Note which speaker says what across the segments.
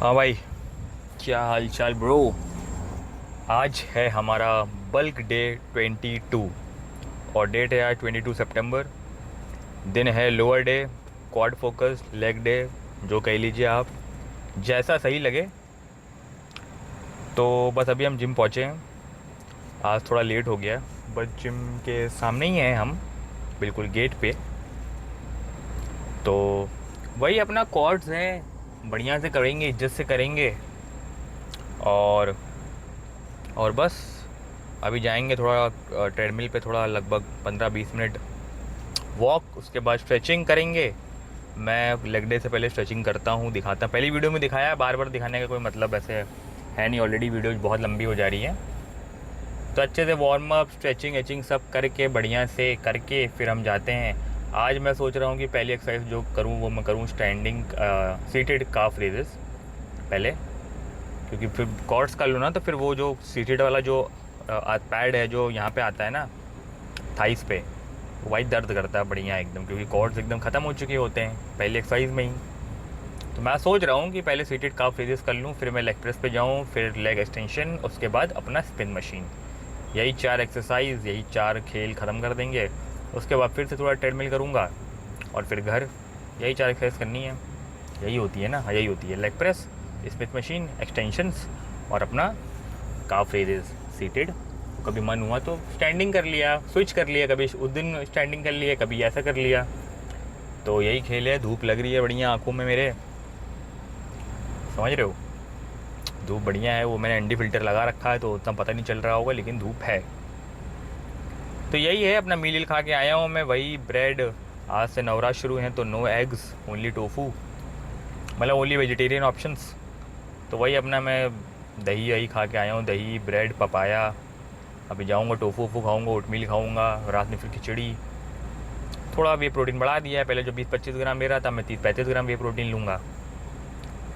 Speaker 1: हाँ भाई, क्या हाल चाल ब्रो। आज है हमारा बल्क डे 22 और डेट है आज 22 सितंबर। दिन है lower day, quad focus leg day, जो कह लीजिए आप, जैसा सही लगे। तो बस अभी हम जिम पहुँचे हैं। आज थोड़ा लेट हो गया, बस जिम के सामने ही हैं हम, बिल्कुल गेट पे। तो वही अपना क्वाड्स हैं, बढ़िया से करेंगे, इज्जत से करेंगे। और बस अभी जाएंगे थोड़ा ट्रेडमिल पे, थोड़ा लगभग 15-20 मिनट वॉक, उसके बाद स्ट्रेचिंग करेंगे। मैं लेग डे से पहले स्ट्रेचिंग करता हूँ, दिखाता हूँ। पहली वीडियो में दिखाया, बार बार दिखाने का कोई मतलब ऐसे है नहीं, ऑलरेडी वीडियो बहुत लंबी हो जा रही है। तो अच्छे से वार्म अप, स्ट्रेचिंग एचिंग सब करके, बढ़िया से करके फिर हम जाते हैं। आज मैं सोच रहा हूँ कि पहली एक्सरसाइज जो करूँ वो मैं करूँ स्टैंडिंग सीटेड काफ रेजेस पहले, क्योंकि फिर कॉर्ड्स कर लो ना तो फिर वो जो सीटेड वाला जो पैड है जो यहाँ पे आता है ना थाइस पे, वही दर्द करता है बढ़िया एकदम, क्योंकि कॉर्ड्स एकदम ख़त्म हो चुके होते हैं पहले एक्सरसाइज में ही। तो मैं सोच रहा हूँ कि पहले सीटेड काफ रेजेस कर लूँ, फिर मैं लेग प्रेस पे जाऊँ, फिर लेग एक्सटेंशन, उसके बाद अपना स्पिन मशीन। यही 4 एक्सरसाइज, यही 4 खेल ख़त्म कर देंगे। उसके बाद फिर से थोड़ा ट्रेडमिल करूँगा और फिर घर। यही 4 एक्सरसाइज करनी है। यही होती है ना, हाँ यही होती है, leg press, Smith machine, extensions और अपना काफ रेजेस सीटेड। कभी मन हुआ तो स्टैंडिंग कर लिया, स्विच कर लिया, कभी उस दिन स्टैंडिंग कर लिया, कभी ऐसा कर लिया। तो यही खेल है। धूप लग रही है बढ़िया आंखों में मेरे, समझ रहे हो। धूप बढ़िया है, वो मैंने एनडी फिल्टर लगा रखा है तो उतना पता नहीं चल रहा होगा, लेकिन धूप है। तो यही है, अपना मील खा के आया हूँ मैं, वही ब्रेड। आज से नवरात्र शुरू हैं तो नो एग्स, ओनली टोफू, मतलब ओनली वेजिटेरियन ऑप्शंस। तो वही अपना मैं दही वही खा के आया हूँ, दही ब्रेड पपाया। अभी जाऊँगा टोफू वोफू खाऊँगा, ओटमील खाऊँगा, रात में फिर खिचड़ी। थोड़ा वे प्रोटीन बढ़ा दिया है, पहले जो 20-25 ग्राम ले रहा था मैं 30-35 ग्राम वे प्रोटीन लूँगा,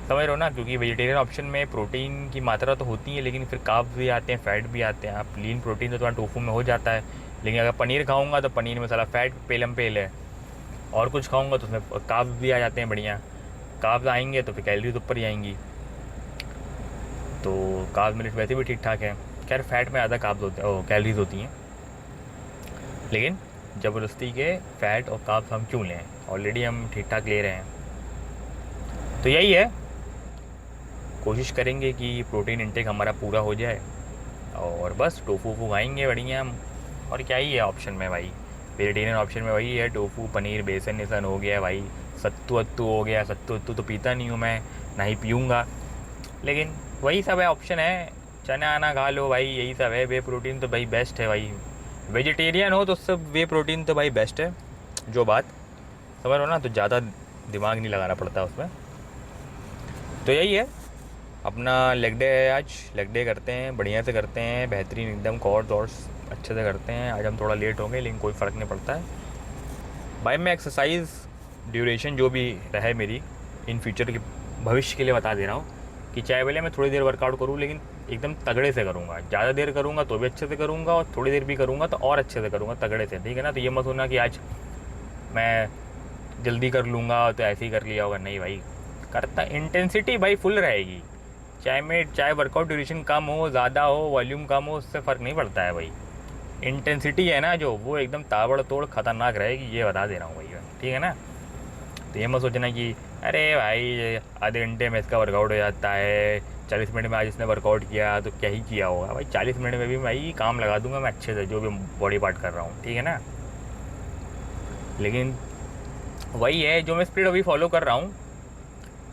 Speaker 1: समझ रहे हो ना। क्योंकि वेजिटेरियन ऑप्शन में प्रोटीन की मात्रा तो होती है, लेकिन फिर कार्ब्स भी आते हैं, फ़ैट भी आते हैं। आप लीन प्रोटीन तो तुम्हारा टोफू में हो जाता है, लेकिन अगर पनीर खाऊँगा तो पनीर में सारा फ़ैट पेलम पेल है। और कुछ खाऊँगा तो उसमें कार्ब्स भी आ जाते हैं बढ़िया। कार्ब्स आएंगे तो फिर कैलोरीज ऊपर ही आएंगी। तो कार्ब्स मेरे वैसे भी ठीक ठाक है। खैर फैट में ज़्यादा कार्ब्स होते हैं, कैलोरीज होती हैं, लेकिन ज़बरदस्ती के फ़ैट और कार्ब्स हम क्यों लें, ऑलरेडी हम ठीक ठाक ले रहे हैं। तो यही है, कोशिश करेंगे कि प्रोटीन इंटेक हमारा पूरा हो जाए और बस टोफू वोफू खाएंगे बढ़िया हम। और क्या ही है ऑप्शन में भाई, वेजिटेरियन ऑप्शन में वही है, टोफू पनीर बेसन वेसन हो गया भाई, सत्तू वत्तू हो गया। सत्तू वत्तू तो पीता नहीं हूँ मैं, ना ही पीऊँगा, लेकिन वही सब है, ऑप्शन है। चना आना खा लो भाई, यही सब है। वे प्रोटीन तो भाई बेस्ट है भाई, वेजिटेरियन हो तो सब वे प्रोटीन तो भाई बेस्ट है। जो बात समझ लो ना, तो ज़्यादा दिमाग नहीं लगाना पड़ता उसमें। तो यही है, अपना लेग डे है आज, लेग डे करते हैं, बढ़िया से करते हैं, बेहतरीन एकदम, कॉर्ड्स और अच्छे से करते हैं। आज हम थोड़ा लेट हो गए, लेकिन कोई फ़र्क नहीं पड़ता है भाई। मैं एक्सरसाइज ड्यूरेशन जो भी रहे मेरी इन फ्यूचर के भविष्य के लिए बता दे रहा हूँ, कि चाहे भले मैं थोड़ी देर वर्कआउट करूँ, लेकिन एकदम तगड़े से करूँगा। ज़्यादा देर करूँगा तो भी अच्छे से करूँगा, और थोड़ी देर भी करूँगा तो और अच्छे से करूँगा, तगड़े से, ठीक है ना। तो ये मत होना कि आज मैं जल्दी कर लूँगा तो ऐसे ही कर लिया होगा, नहीं भाई। करता इंटेंसिटी भाई फुल रहेगी, चाहे वर्कआउट ड्यूरेशन कम हो, ज़्यादा हो, वॉल्यूम कम हो, उससे फ़र्क नहीं पड़ता है भाई। इंटेंसिटी है ना जो, वो एकदम ताबड़तोड़ ख़तरनाक रहेगी, ये बता दे रहा हूँ भाई, ठीक है ना। तो ये मत सोचना कि अरे भाई आधे घंटे में इसका वर्कआउट हो जाता है, 40 मिनट में आज इसने वर्कआउट किया तो क्या ही किया होगा भाई। 40 मिनट में भी भाई काम लगा दूंगा मैं अच्छे से, जो भी बॉडी पार्ट कर रहा हूँ, ठीक है ना। लेकिन वही है, जो मैं स्पीड अभी फॉलो कर रहा हूँ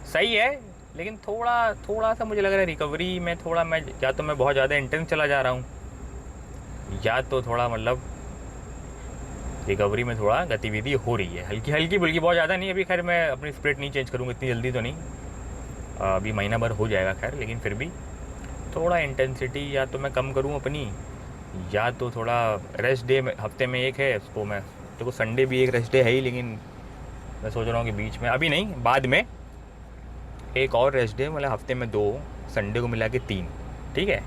Speaker 1: सही है, लेकिन थोड़ा थोड़ा सा मुझे लग रहा है रिकवरी में थोड़ा मैं, या तो मैं बहुत ज़्यादा इंटेंस चला जा रहा हूँ, या तो थोड़ा मतलब रिकवरी में थोड़ा गतिविधि हो रही है, हल्की हल्की, बल्कि बहुत ज़्यादा नहीं। अभी खैर मैं अपनी स्प्लिट नहीं चेंज करूँगा इतनी जल्दी तो नहीं, अभी महीना भर हो जाएगा खैर, लेकिन फिर भी थोड़ा इंटेंसिटी या तो मैं कम करूँ अपनी, या तो थोड़ा रेस्ट डे में हफ्ते में एक है, उसको मैं, देखो संडे भी एक रेस्ट डे है ही, लेकिन मैं सोच रहा हूँ कि बीच में, अभी नहीं बाद में एक और रेस्ट डे, मतलब हफ्ते में 2, संडे को मिला के 3, ठीक है।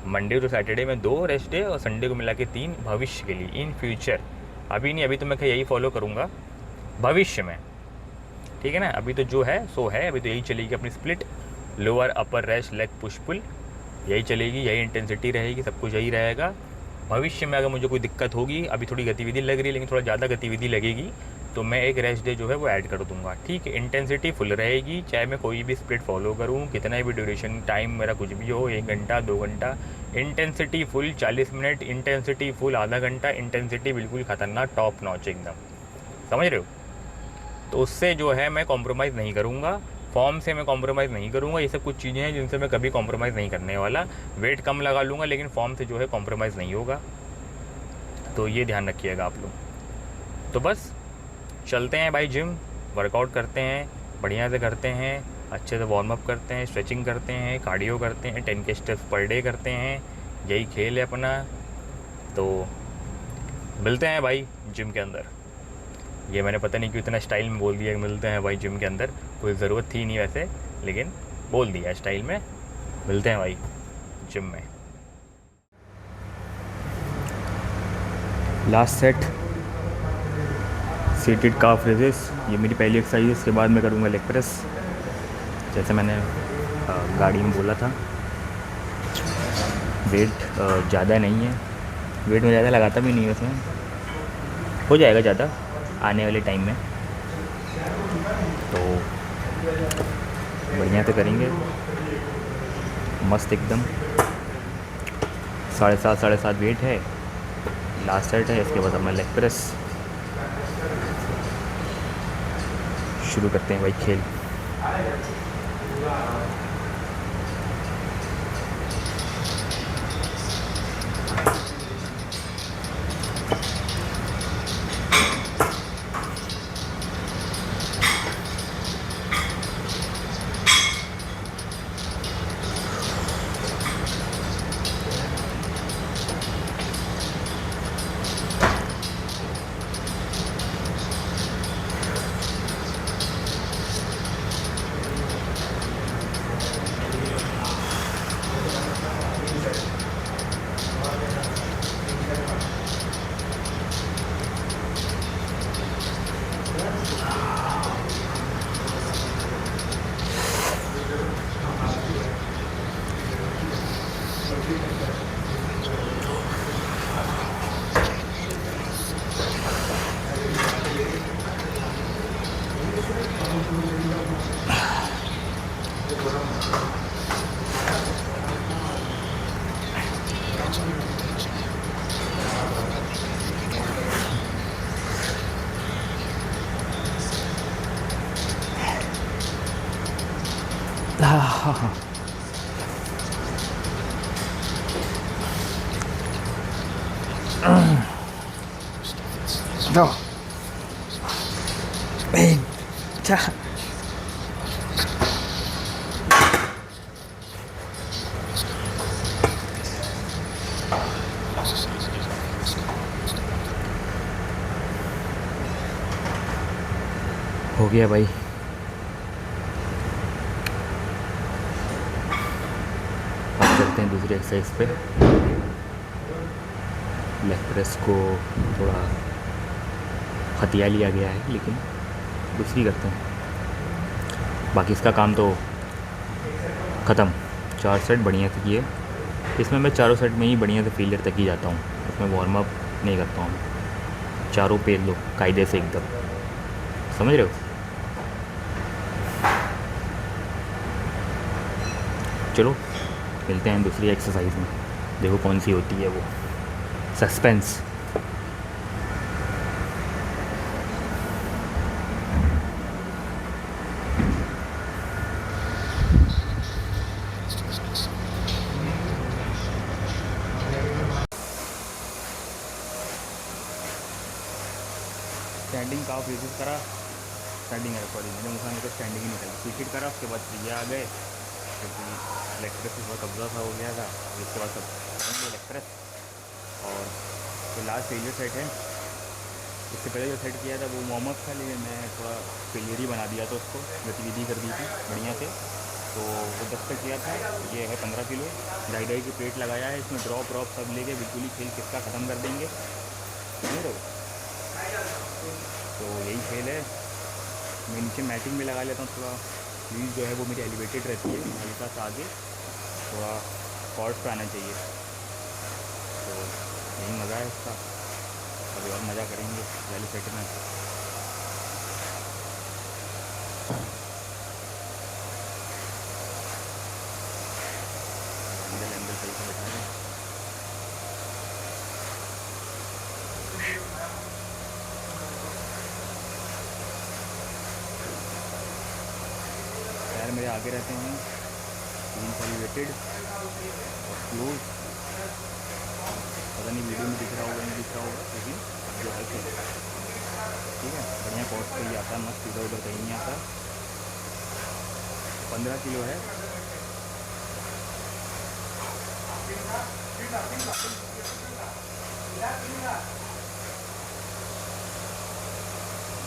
Speaker 1: मंडे टू सैटरडे में 2 रेस्ट डे और संडे को मिला के 3 भविष्य के लिए, इन फ्यूचर। अभी नहीं, अभी तो मैं यही फॉलो करूँगा भविष्य में, ठीक है ना। अभी तो जो है सो है, अभी तो यही चलेगी अपनी split. Lower upper rest leg push pull, यही चलेगी, यही इंटेंसिटी रहेगी, सब कुछ यही रहेगा। भविष्य में अगर मुझे कोई दिक्कत होगी, अभी थोड़ी गतिविधि लग रही है लेकिन थोड़ा ज़्यादा गतिविधि लगेगी, तो मैं एक रेस्ट डे जो है वो ऐड कर दूंगा। ठीक है, इंटेंसिटी फुल रहेगी, चाहे मैं कोई भी स्प्लिट फॉलो करूँ, कितना भी ड्यूरेशन टाइम मेरा कुछ भी हो, 1 घंटा 2 घंटा, intensity full 40 minute, intensity full आधा घंटा, इंटेंसिटी बिल्कुल खतरनाक टॉप नॉच एकदम, समझ रहे हो। तो उससे जो है मैं कॉम्प्रोमाइज़ नहीं करूँगा, फॉर्म से मैं कॉम्प्रोमाइज़ नहीं करूँगा। ये सब कुछ चीज़ें हैं जिनसे मैं कभी कॉम्प्रोमाइज़ नहीं करने वाला। वेट कम लगा लूँगा लेकिन फॉर्म से जो है कॉम्प्रोमाइज़ नहीं होगा, तो ये ध्यान रखिएगा आप लोग। तो बस चलते हैं भाई जिम, वर्कआउट करते हैं, बढ़िया से करते हैं, अच्छे से वार्म अप करते हैं, स्ट्रेचिंग करते हैं, कार्डियो करते हैं, 10 के स्टेप्स पर डे करते हैं, यही खेल है अपना। तो मिलते हैं भाई जिम के अंदर। ये मैंने पता नहीं क्यों इतना स्टाइल में बोल दिया कि मिलते हैं भाई जिम के अंदर, कोई ज़रूरत थी नहीं वैसे, लेकिन बोल दिया स्टाइल में। मिलते हैं भाई जिम में। लास्ट सेट सीटेड काफ रेजेस, ये मेरी पहली एक्सरसाइज है। इसके बाद मैं करूँगा लेग प्रेस, जैसे मैंने गाड़ी में बोला था। वेट ज़्यादा नहीं है, वेट में ज़्यादा लगाता भी नहीं है वैसे, हो जाएगा ज़्यादा आने वाले टाइम में। तो बढ़िया से करेंगे, मस्त एकदम। 7.5 वेट है, लास्ट सेट है। इसके बाद अब मैं लेग प्रेस शुरू करते हैं भाई खेल। दो, तीन, चार। हो गया भाई। अब चलते हैं दूसरी एक्सरसाइज पे। लेग प्रेस को थोड़ा हथिया लिया गया है लेकिन दूसरी करते हैं। बाकी इसका काम तो ख़त्म। 4 सेट बढ़िया से किए। इसमें मैं चारों सेट में ही बढ़िया से फेलियर तक ही जाता हूँ, इसमें वार्म अप नहीं करता हूँ। चारों पे लो कायदे से एकदम, समझ रहे हो। चलो मिलते हैं दूसरी एक्सरसाइज में, देखो कौन सी होती है वो। सस्पेंस। स्टैंडिंग काफ रिसीव करा, स्टैंडिंग है सॉरी, मैंने मुझे तो स्टैंडिंग ही निकली। स्वीट करा, उसके बाद ये आ गए क्योंकि लेग प्रेस में थोड़ा कब्जा सा हो गया था। इसके बाद सब करेंगे लेग प्रेस। और जो लास्ट फेलियर सेट है, इससे पहले जो सेट किया था वो वार्म अप था, लेकिन मैं थोड़ा फेलियर ही बना दिया था उसको, गतिविधि कर दी थी बढ़िया से। तो वो 10 तक किया था, ये है 15 किलो। डाई की प्लेट लगाया है, इसमें ड्रॉप ड्रॉप सब लेके बिल्कुल ही खेल किसका ख़त्म कर देंगे, समझ रहे हो। तो यही खेल है। मैं नीचे मैटिंग भी लगा लेता हूँ थोड़ा प्लीज़ जो है वो मेरी एलिवेटेड रहती है, हल्का सा आगे थोड़ा कॉर्ड्स पे आना चाहिए। तो यही मज़ा है इसका। अभी और मज़ा करेंगे वैल्यू सेट में। एंगल एंगल सही से बैठा है। पैर मेरे आगे रहते हैं, हील्स एलिवेटेड और क्लोज। पता नहीं वीडियो में दिख रहा होगा नहीं दिख रहा होगा, लेकिन जो है सही। ठीक है, बढ़िया कॉर्ड्स पे ही आता है, मस्त, इधर उधर कहीं नहीं आता। 15 किलो है।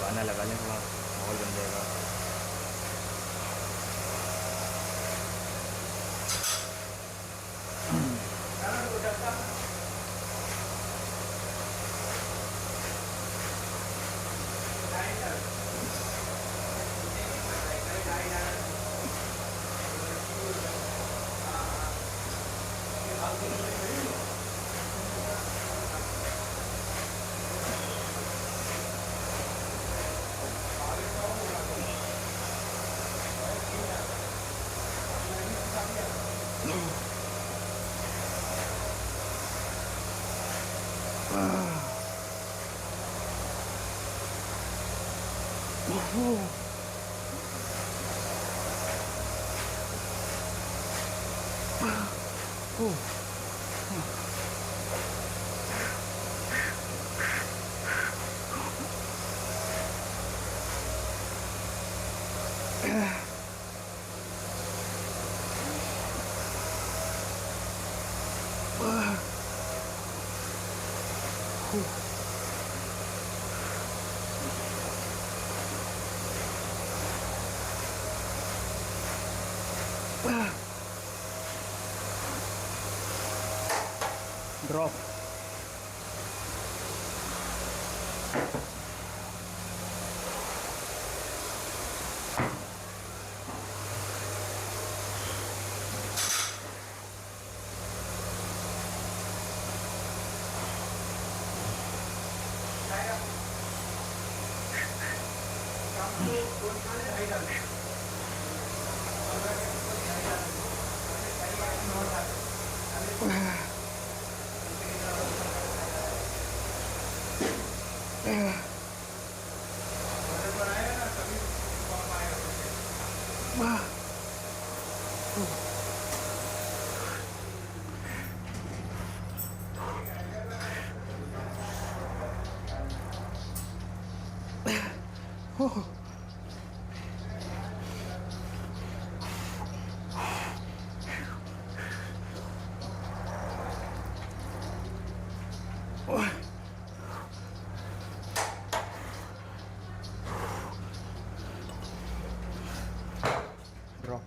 Speaker 1: गाना लगा लें, थोड़ा माहौल बन जाएगा। ड्रॉप। ड्रॉप।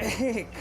Speaker 1: एक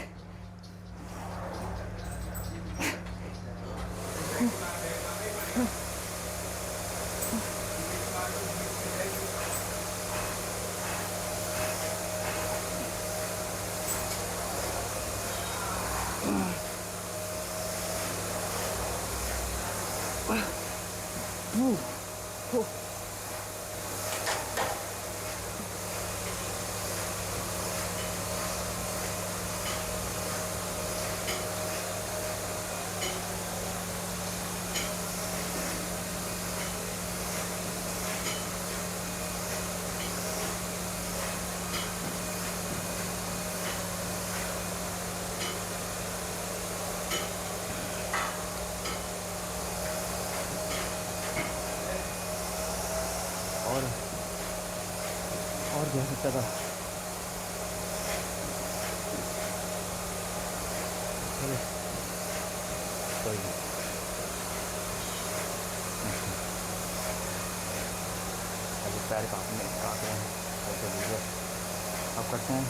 Speaker 1: और क्या सकता था। चलो कोई नहीं। अभी पैर काट रहे हैं, ऐसे लीजिए। अब करते हैं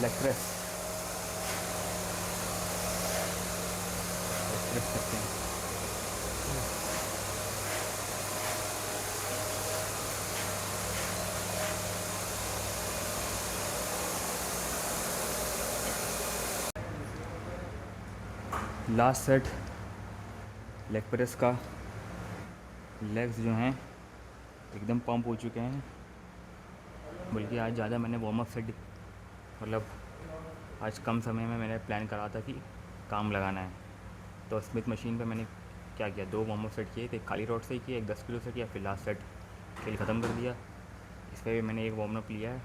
Speaker 1: लेग प्रेस। लेग प्रेस करते हैं। लास्ट सेट लेग प्रेस का। लेग्स जो हैं एकदम पंप हो चुके हैं, बल्कि आज ज़्यादा मैंने वार्म अप सेट, मतलब आज कम समय में मैंने प्लान करा था कि काम लगाना है। तो स्मिथ मशीन पे मैंने क्या किया, 2 वार्म अप सेट किए, एक खाली रॉड से किया, एक 10 किलो से किया, फिर लास्ट सेट खेल ख़त्म कर दिया। इस पर भी मैंने एक वार्म अप लिया है।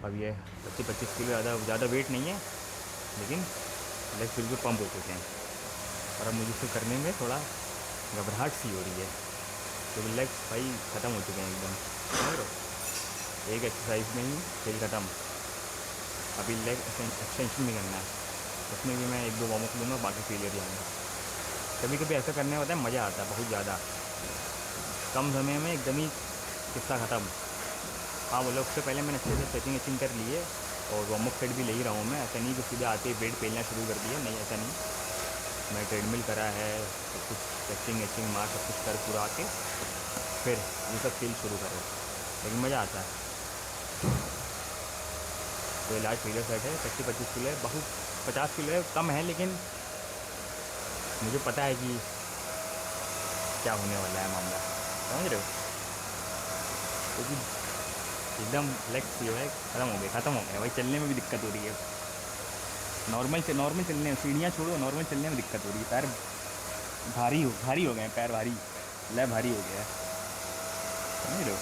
Speaker 1: अब ये 25-25 किलो ज़्यादा वेट नहीं है, लेकिन लेग्स बिल्कुल पंप हो चुके हैं। और अब मुझे इसे करने में थोड़ा घबराहट सी हो रही है, क्योंकि लेग्स भाई ख़त्म हो चुके हैं एकदम, समझ रहे हो। एक एक्सरसाइज में ही खेल ख़त्म। अभी लेग एक्सटेंशन भी करना है, उसमें भी मैं 1-2 वार्म अप लूँगा, बाकी फेलियर जाऊँगा। कभी कभी ऐसा करने में होता है, मज़ा आता है बहुत ज़्यादा, कम समय में एकदम ही किस्सा ख़त्म। हाँ बोलो, उससे पहले मैंने अच्छे से स्ट्रेचिंग वेचिंग कर ली है और वार्म अप सेट भी ले ही रहा हूँ मैं। ऐसा नहीं कि सीधे आते ही वेट पेलना शुरू कर दिया, नहीं ऐसा नहीं। मैं ट्रेडमिल करा है, सब कुछ स्ट्रेचिंग वेचिंग मार सब कुछ कर पूरा के फिर ये सब खेल शुरू करो, लेकिन मज़ा आता है। तो ये लार्ज फेलियर सेट है, 25-25 किलो है, बहुत 50 किलो है, कम है, लेकिन मुझे पता है कि क्या होने वाला है मामला, समझ रहे हो। क्योंकि एकदम लेग्स जो है ख़त्म हो गया भाई। चलने में भी दिक्कत हो रही है, नॉर्मल चलने में, सीढ़ियाँ छोड़ो, नॉर्मल चलने में दिक्कत हो रही है। पैर भारी हो गए हैं, पैर भारी, लय भारी हो गया है, समझ रहे हो।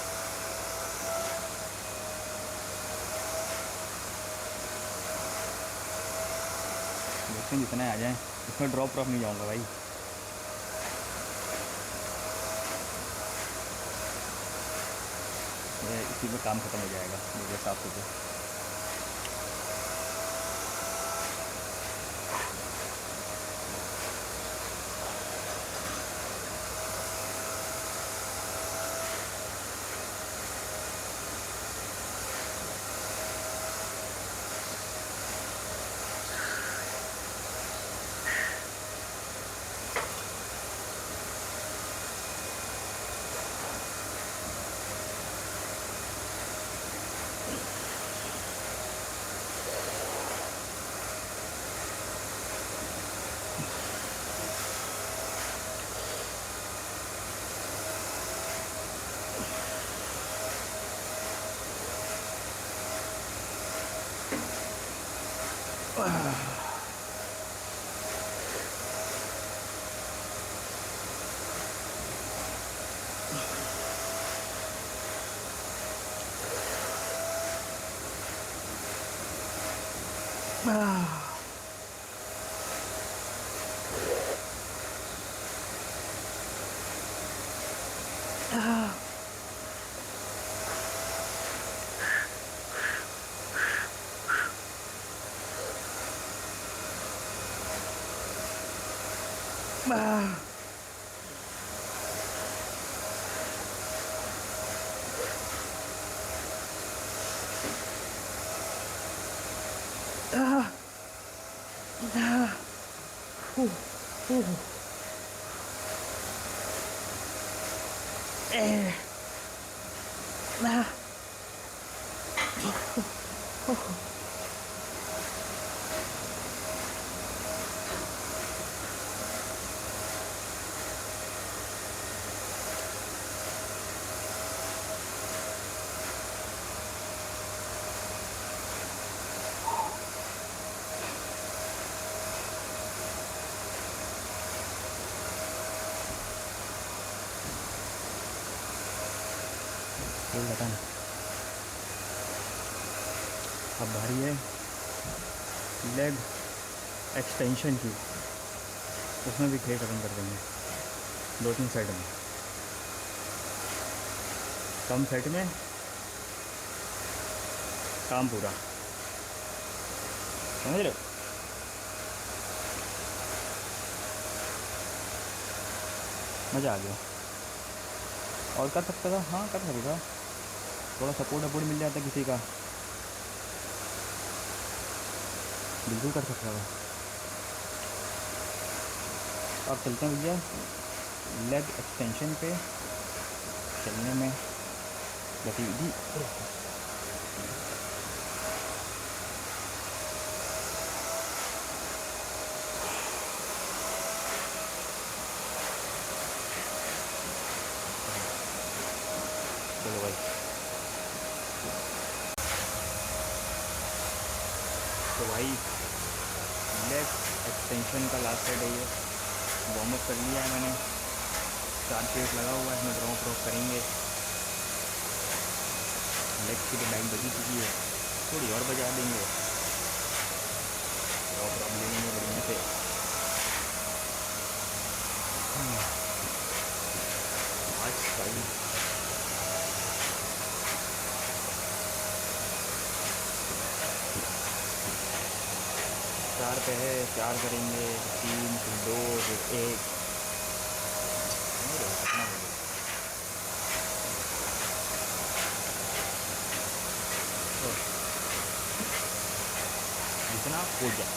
Speaker 1: देखते हैं जितने आ जाएँ, इसमें ड्रॉप नहीं जाऊँगा भाई। इसी में काम ख़त्म हो जाएगा मेरे हिसाब से तो। खत्म। अब बारी है लेग एक्सटेंशन की, उसमें भी खेल ख़त्म कर देंगे 2-3 सेट में। कम सेट में काम पूरा, समझ रहे हो? मज़ा आ गया। और कर सकता था, हाँ कर सकता था, थोड़ा सपोर्ट वपोर्ट मिल जाता किसी का, बिल्कुल कर सकता था। अब चलते हैं भैया लेग एक्सटेंशन पे, चलने में गतिविधि। चलो भाई, तो भाई लेग एक्सटेंशन का लास्ट सेट है ये, वार्म अप कर लिया है मैंने, 4 पेट लगा हुआ है, इसमें ड्रॉप ड्रॉप करेंगे। लेग की तो बैंड बजी चुकी है, थोड़ी और बजा देंगे, ड्रॉप ड्रॉप ले लेंगे बढ़िया से। आज भाई चार पे है, 4 करेंगे, 3 फिर 2 फिर 1, कितना हो गया? जितना हो जाए।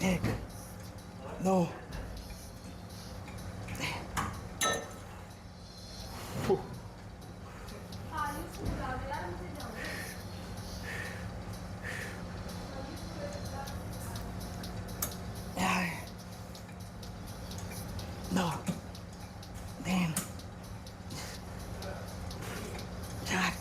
Speaker 1: एक, दो, दो, 3, 4,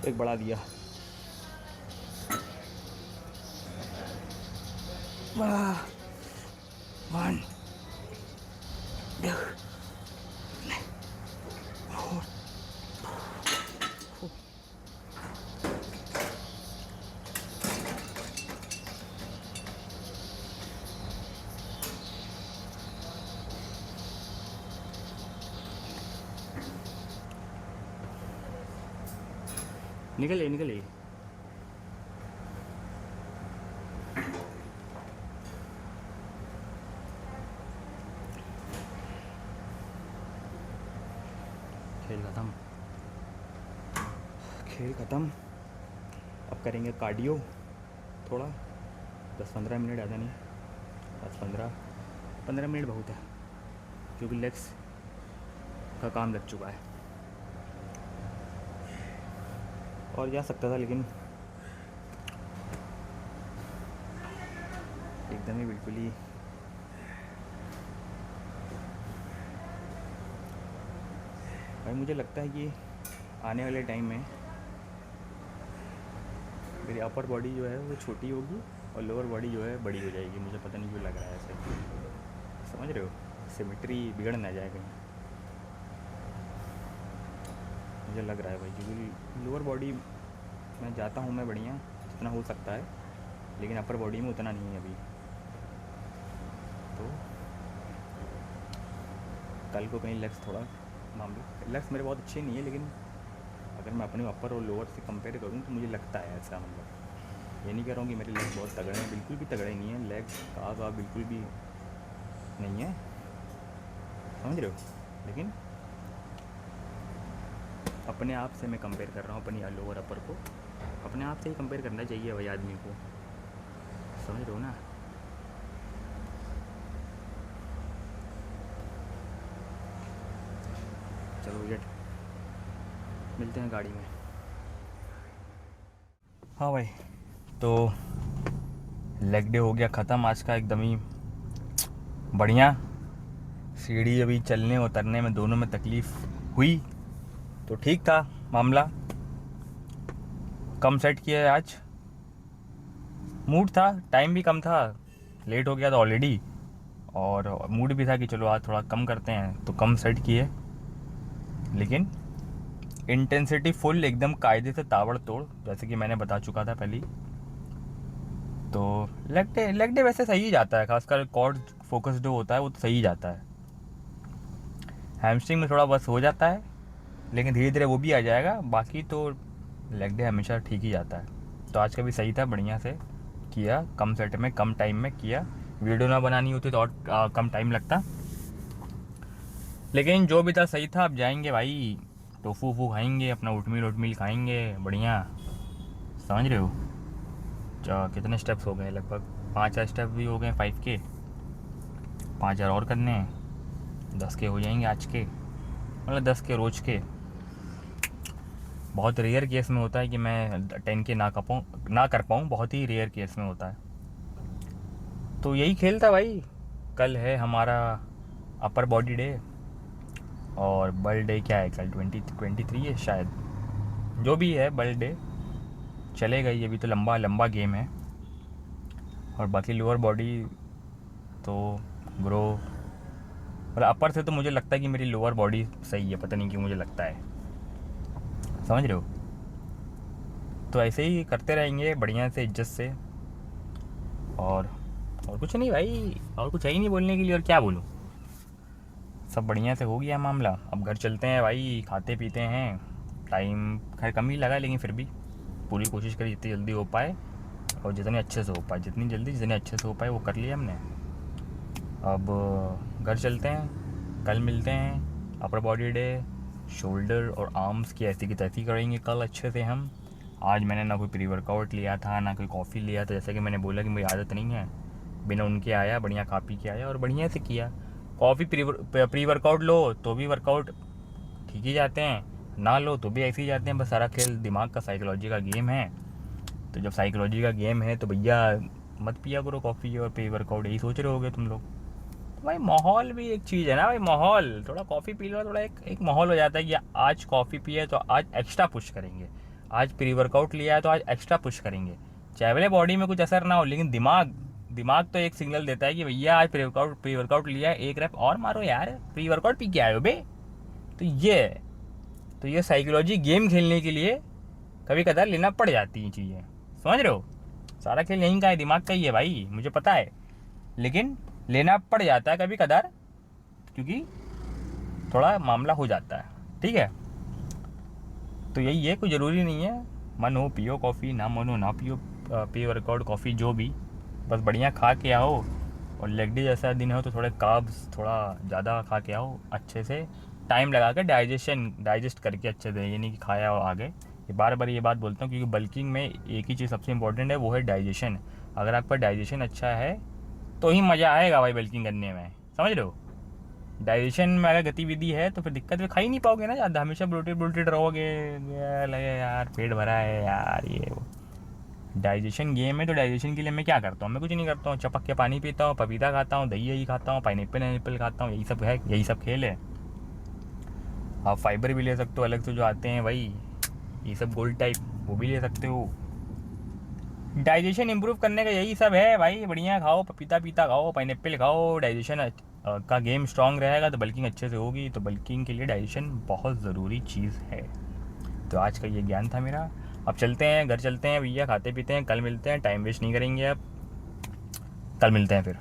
Speaker 1: एक बढ़ा दिया, बढ़ा 1, 2, निकलिए निकलिए। खेल ख़त्म, खेल ख़त्म। अब करेंगे कार्डियो थोड़ा, 10-15 मिनट, ज़्यादा नहीं, 10-15 मिनट बहुत है, क्योंकि लेग्स का काम लग चुका है। और जा सकता था लेकिन एकदम ही बिल्कुल ही भाई मुझे लगता है कि आने वाले टाइम में मेरी अपर बॉडी जो है वो छोटी होगी और लोअर बॉडी जो है बड़ी हो जाएगी। मुझे पता नहीं क्यों लग रहा है ऐसे, समझ रहे हो, सिमेट्री बिगड़ ना जाए कहीं, मुझे लग रहा है भाई। क्योंकि लोअर बॉडी मैं जाता हूँ मैं बढ़िया जितना हो सकता है, लेकिन अपर बॉडी में उतना नहीं है अभी। तो कल को कहीं लेग्स थोड़ा मामले, लेग्स मेरे बहुत अच्छे नहीं है, लेकिन अगर मैं अपने अपर और लोअर से कंपेयर करूँ तो मुझे लगता है ऐसा। मतलब ये नहीं कह रहा हूँ कि मेरे लेग बहुत तगड़े हैं, बिल्कुल भी तगड़े नहीं हैं, लेग का बिल्कुल भी नहीं है, समझ रहे हो। लेकिन अपने आप से मैं कंपेयर कर रहा हूँ, अपनी लोअर अपर को अपने आप से ही कंपेयर करना चाहिए भाई आदमी को, समझ रहे हो ना। चलो ये मिलते हैं गाड़ी में। हाँ भाई, तो लेग डे हो गया ख़त्म आज का, एकदम ही बढ़िया। सीढ़ी अभी चलने उतरने में दोनों में तकलीफ़ हुई, तो ठीक था मामला, कम सेट किया है आज, मूड था, टाइम भी कम था, लेट हो गया था ऑलरेडी, और मूड भी था कि चलो आज थोड़ा कम करते हैं, तो कम सेट किए, लेकिन इंटेंसिटी फुल एकदम कायदे से ताबड़तोड़, जैसे कि मैंने बता चुका था पहले। तो लेग डे वैसे सही जाता है, खासकर कॉर्ड फोकस जो होता है वो तो सही जाता है। हैमस्ट्रिंग में थोड़ा बस हो जाता है, लेकिन धीरे धीरे वो भी आ जाएगा, बाकी तो लेग डे हमेशा ठीक ही जाता है। तो आज का भी सही था, बढ़िया से किया, कम सेट में कम टाइम में किया। वीडियो ना बनानी होती तो और कम टाइम लगता, लेकिन जो भी था सही था। अब जाएंगे भाई, टोफू वोफू खाएंगे, अपना ओटमील खाएंगे बढ़िया, समझ रहे हो। कितने स्टेप्स हो गए, लगभग 5 स्टेप भी हो गए 5 के, 5,000 और करने हैं, 10 के हो जाएंगे आज के, मतलब 10 के रोज़ के। बहुत रेयर केस में होता है कि मैं 10 के ना कर पाऊँ, बहुत ही रेयर केस में होता है। तो यही खेल था भाई। कल है हमारा अपर बॉडी डे, और बल डे क्या है कल, 23 है शायद, जो भी है बल डे चलेगा ही, अभी तो लंबा लंबा गेम है। और बाकी लोअर बॉडी तो ग्रो, और अपर से तो मुझे लगता है कि मेरी लोअर बॉडी सही है, पता नहीं क्यों मुझे लगता है, समझ रहे हो। तो ऐसे ही करते रहेंगे बढ़िया से, इज्जत से, और कुछ नहीं भाई, और कुछ है ही नहीं बोलने के लिए, और क्या बोलूँ, सब बढ़िया से हो गया मामला। अब घर चलते हैं भाई, खाते पीते हैं, टाइम खैर कम ही लगा, लेकिन फिर भी पूरी कोशिश करी जितनी जल्दी हो पाए, और जितने अच्छे से हो पाए, जितनी जल्दी जितने अच्छे से हो पाए वो कर लिया हमने। अब घर चलते हैं, कल मिलते हैं, अपर बॉडी डे, शोल्डर और आर्म्स की ऐसी की तैसी करेंगे कल अच्छे से हम। आज मैंने ना कोई प्री वर्कआउट लिया था, ना कोई कॉफ़ी लिया था, जैसे कि मैंने बोला कि मेरी आदत नहीं है, बिना उनके आया, बढ़िया खा पी के आया और बढ़िया से किया। कॉफ़ी प्री वर्कआउट लो तो भी वर्कआउट ठीक ही जाते हैं, ना लो तो भी ऐसे ही जाते हैं, बस सारा खेल दिमाग का, साइकोलॉजी का गेम है। तो जब साइकोलॉजी का गेम है तो भैया मत पिया करो कॉफ़ी और प्री वर्कआउट, यही सोच रहे होगे तुम लोग। तो भाई माहौल भी एक चीज़ है ना भाई, माहौल थोड़ा कॉफ़ी पी लो, थोड़ा एक माहौल हो जाता है कि आज कॉफ़ी पिए तो आज एक्स्ट्रा पुश करेंगे, आज प्री वर्कआउट लिया है तो आज एक्स्ट्रा पुश करेंगे। चाहे भले बॉडी में कुछ असर ना हो, लेकिन दिमाग तो एक सिग्नल देता है कि भैया आज प्री वर्कआउट लिया है, एक रैप और मारो यार, प्री वर्कआउट पी के आए हो बे। तो ये साइकोलॉजी गेम खेलने के लिए कभी कदार लेना पड़ जाती हैं चीज़ें, समझ रहे हो। सारा खेल यहीं का है, दिमाग का ही है भाई, मुझे पता है, लेकिन लेना पड़ जाता है कभी कदार, क्योंकि थोड़ा मामला हो जाता है, ठीक है। तो यही है, कोई ज़रूरी नहीं है मन हो पियो कॉफ़ी, ना मन हो ना पियो, पे वर्कआउट कॉफ़ी जो भी, बस बढ़िया खा के आओ। और लेग डे जैसा दिन हो तो थोड़े कार्ब्स थोड़ा ज़्यादा खा के आओ, अच्छे से टाइम लगा के डाइजेस्ट करके अच्छे से, ये नहीं कि खाया और आगे। ये बार बार ये बात बोलता हूँ क्योंकि बल्किंग में एक ही चीज़ सबसे इंपॉर्टेंट है, वो है डाइजेशन। अगर आपका डाइजेशन अच्छा है तो ही मज़ा आएगा भाई बल्किंग करने में, समझ रहे हो। डाइजेशन में अगर गतिविधि है तो फिर दिक्कत में खा ही नहीं पाओगे ना ज़्यादा, हमेशा ब्लोटेड ब्लोटेड रहोगे, लगे यार पेट भरा है यार ये वो। डाइजेशन गेम है तो डाइजेशन के लिए मैं क्या करता हूँ, मैं कुछ नहीं करता हूँ, चपक के पानी पीता हूँ, पपीता खाता हूँ, दही यही खाता हूँ, पाइनएप्पल खाता हूँ, यही सब है, यही सब खेल है। आप फाइबर भी ले सकते हो अलग से जो आते हैं भाई, ये सब गोल्ड टाइप, वो भी ले सकते हो। डाइजेशन इंप्रूव करने का यही सब है भाई, बढ़िया खाओ, पपीता पीता खाओ, पाइनएप्पल खाओ, डाइजेशन का गेम स्ट्रांग रहेगा तो बल्किंग अच्छे से होगी। तो बल्किंग के लिए डाइजेशन बहुत ज़रूरी चीज़ है। तो आज का ये ज्ञान था मेरा। अब चलते हैं, घर चलते हैं भैया, खाते पीते हैं, कल मिलते हैं, टाइम वेस्ट नहीं करेंगे अब, कल मिलते हैं फिर।